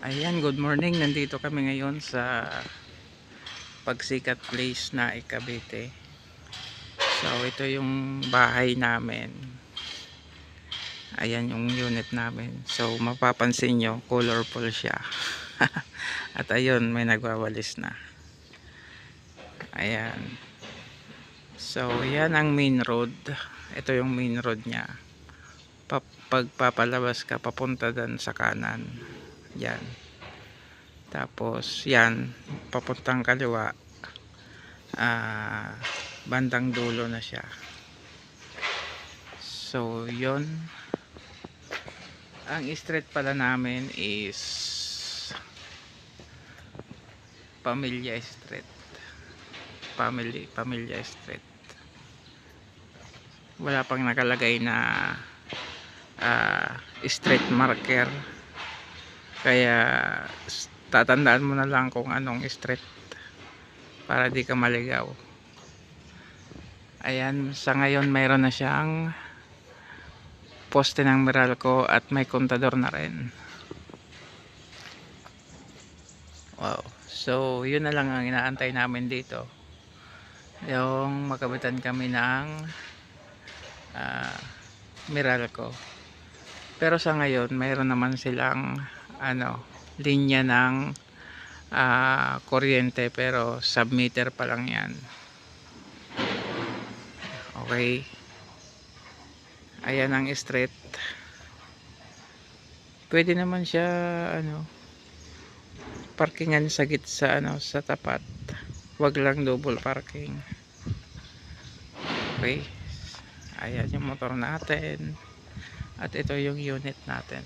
Ayan, good morning. Nandito kami ngayon sa Pagsikat Place na Cavite. So, ito yung bahay namin. Ayan yung unit namin. So, mapapansin nyo, colorful siya. At ayun, may nagwawalis na. Ayan. So, yan ang main road. Ito yung main road niya. Pagpapalabas ka, papunta dan sa kanan. Yan. Tapos yan, papuntang kaliwa, bandang dulo na siya. So yon, ang street pala namin is Pamilya Street. Pamilya Street. Wala pang nakalagay na street marker, kaya tatandaan mo na lang kung anong street para di ka maligaw. Ayan, sa ngayon mayroon na siyang poste ng Meralco at may kontador na rin. Wow. So yun na lang ang inaantay namin dito, yung makabitan kami ng Meralco. Pero sa ngayon mayroon naman silang linya ng kuryente, pero submeter pa lang yan. Okay, ayan ang street. Pwede naman siya parkingan sa sa tapat, wag lang double parking. Okay, ayan yung motor natin at ito yung unit natin.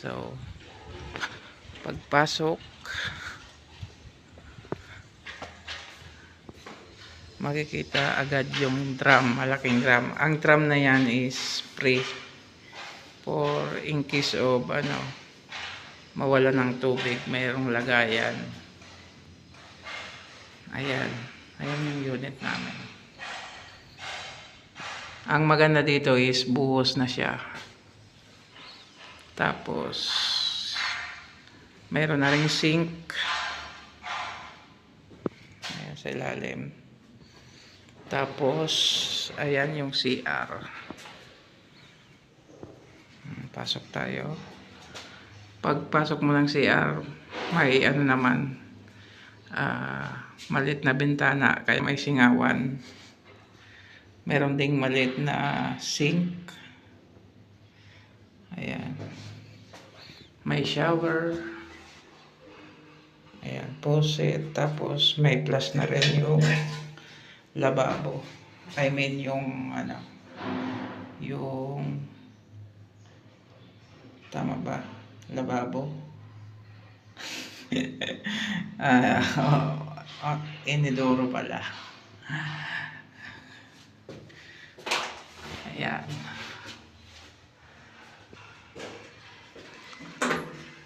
So pagpasok, makikita agad yung drum, malaking drum. Ang drum na yan is free for in case of mawala ng tubig, mayroong lagayan. Ayan yung unit namin. Ang maganda dito is buhos na siya, tapos mayroon na ring sink. Ayan sa ilalim. Tapos ayan yung CR. Pasok tayo. Pagpasok mo ng CR, may naman, maliit na bintana, kaya may singawan. Meron ding maliit na sink. Ayan, may shower. Ayan, faucet. Tapos may plus na rin yung lababo. I mean yung yung tama ba? Lababo. Inidoro pala. Ayan.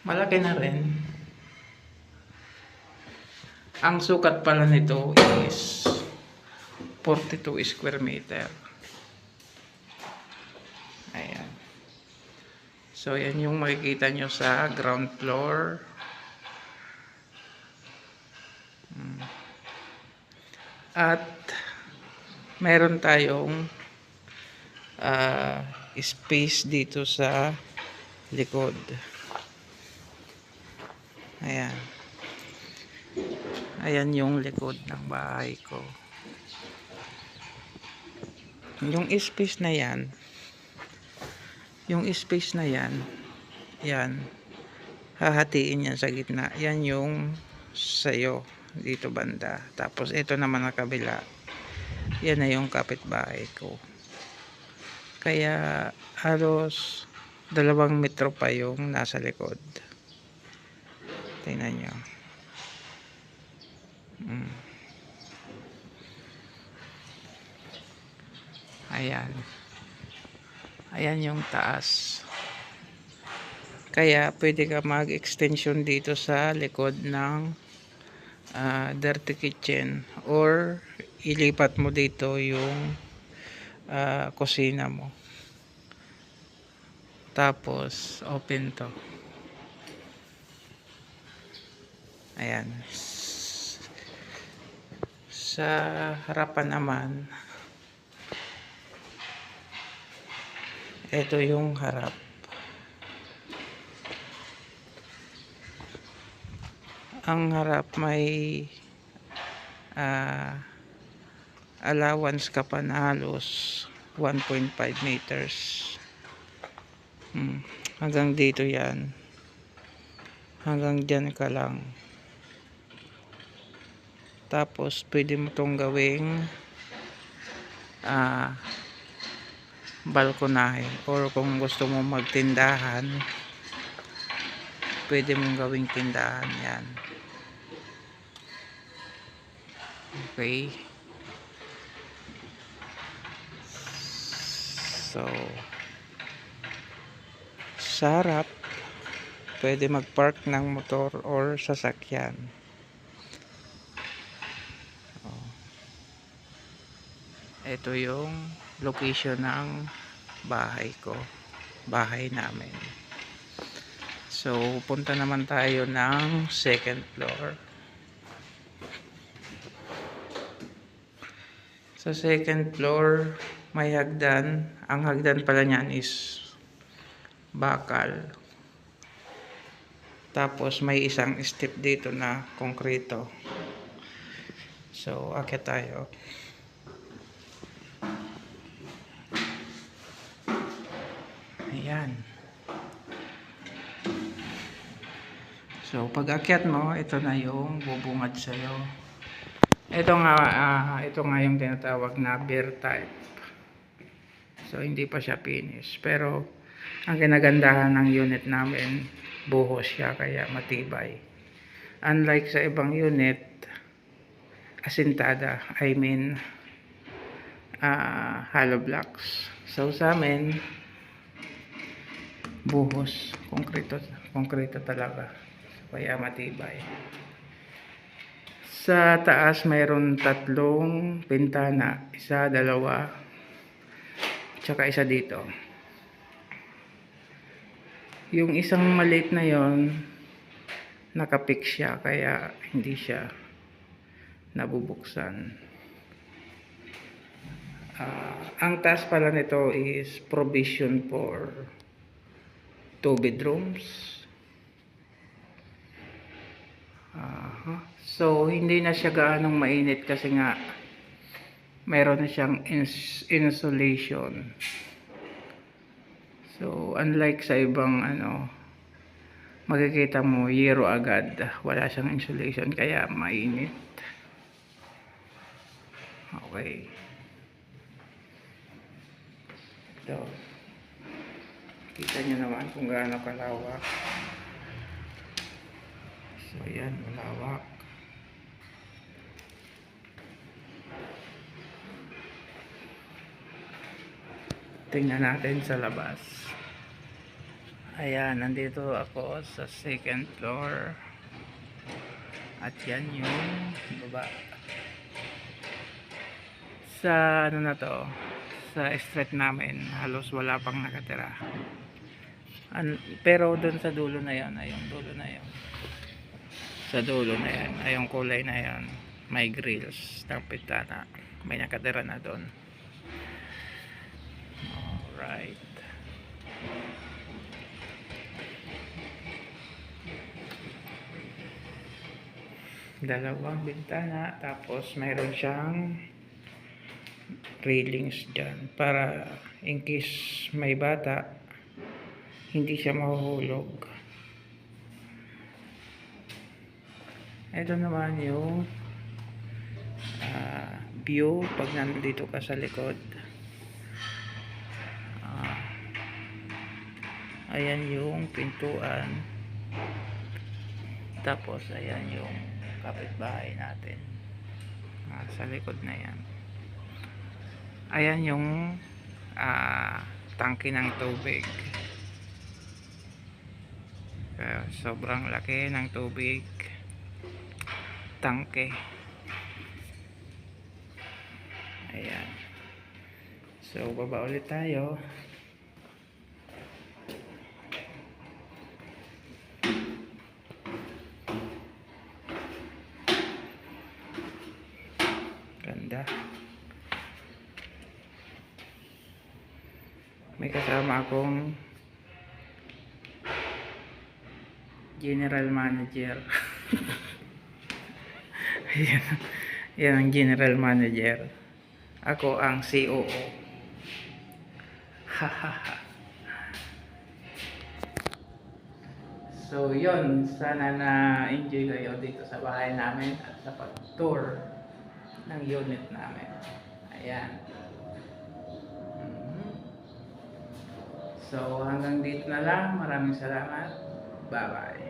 Malaki na rin. Ang sukat pala nito is 42 square meter. Ayan. So yan yung makikita nyo sa ground floor. At meron tayong space dito sa likod. Ayan. Ayan yung likod ng bahay ko. Yung space na yan, yan, hahatiin yan sa gitna. Yan yung sayo dito banda. Tapos ito naman ang kabila, yan na yung kapitbahay ko. Kaya halos 2 metro pa yung nasa likod. Tingnan nyo. Ayan yung taas. Kaya pwede ka mag-extension dito sa likod ng dirty kitchen, or ilipat mo dito yung kusina mo. Tapos open to. Ayan. Sa harapan naman, ito yung harap. Ang harap may allowance ka pa na halos 1.5 meters. Hanggang dito yan. Hanggang dyan ka lang. Tapos pwede mo tong gawing balkonahe, or kung gusto mo magtindahan, pwede mong gawing tindahan yan. Okay. So sa harap pwede mag-park ng motor or sasakyan. Ito yung location ng bahay namin. So punta naman tayo ng second floor. Sa second floor may hagdan. Ang hagdan pala niyan is bakal. Tapos may isang step dito na konkreto. So akyat tayo. Ayan. So pag akyat mo, ito na yung bubungad sa'yo. Ito nga yung tinatawag na beer type. So hindi pa siya finish. Pero ang kinagandahan ng unit namin, buhos siya kaya matibay. Unlike sa ibang unit, asintada, hollow blocks. So sa amin, buhos, konkreto talaga. So, kaya matibay. Sa taas mayroon 3 bintana, 1, 2, tsaka isa dito. Yung isang maliit na yon, nakapix siya kaya hindi siya nabubuksan. Ang taas pala nito is provision for 2 bedrooms. So hindi na siya gaanong mainit kasi nga mayroon na siyang insulation. So unlike sa ibang makikita mo yero agad, wala siyang insulation kaya mainit. Okay. So kita nyo naman kung gaano kalawak. So yan, malawak. Tingnan natin sa labas. Ayan, nandito ako sa second floor. At yan yung baba. Sa na to, sa street namin, halos wala pang nakatira. Pero doon sa dulo na yan, ay yung dulo na yan. Sa dulo na yan, ay yung kulay na yan, may grills ng pitana. May nakatira na doon. Alright. Dalawang bintana, tapos mayroon siyang railings dyan para in case may bata hindi siya mahuhulog. Ito naman yung view pag nandito ka sa likod. Ayan yung pintuan, tapos ayan yung kapitbahay natin sa likod na yan. Ayan yung tangke ng tubig. Sobrang laki ng tubig tangke. Ayan. So baba ulit tayo. May kasama akong general manager. Yan, yan ang general manager. Ako ang COO. So yun, sana na-enjoy kayo dito sa bahay namin at sa pag-tour ng unit namin. Ayan. Mhm. So hanggang dito na lang. Maraming salamat. Bye-bye.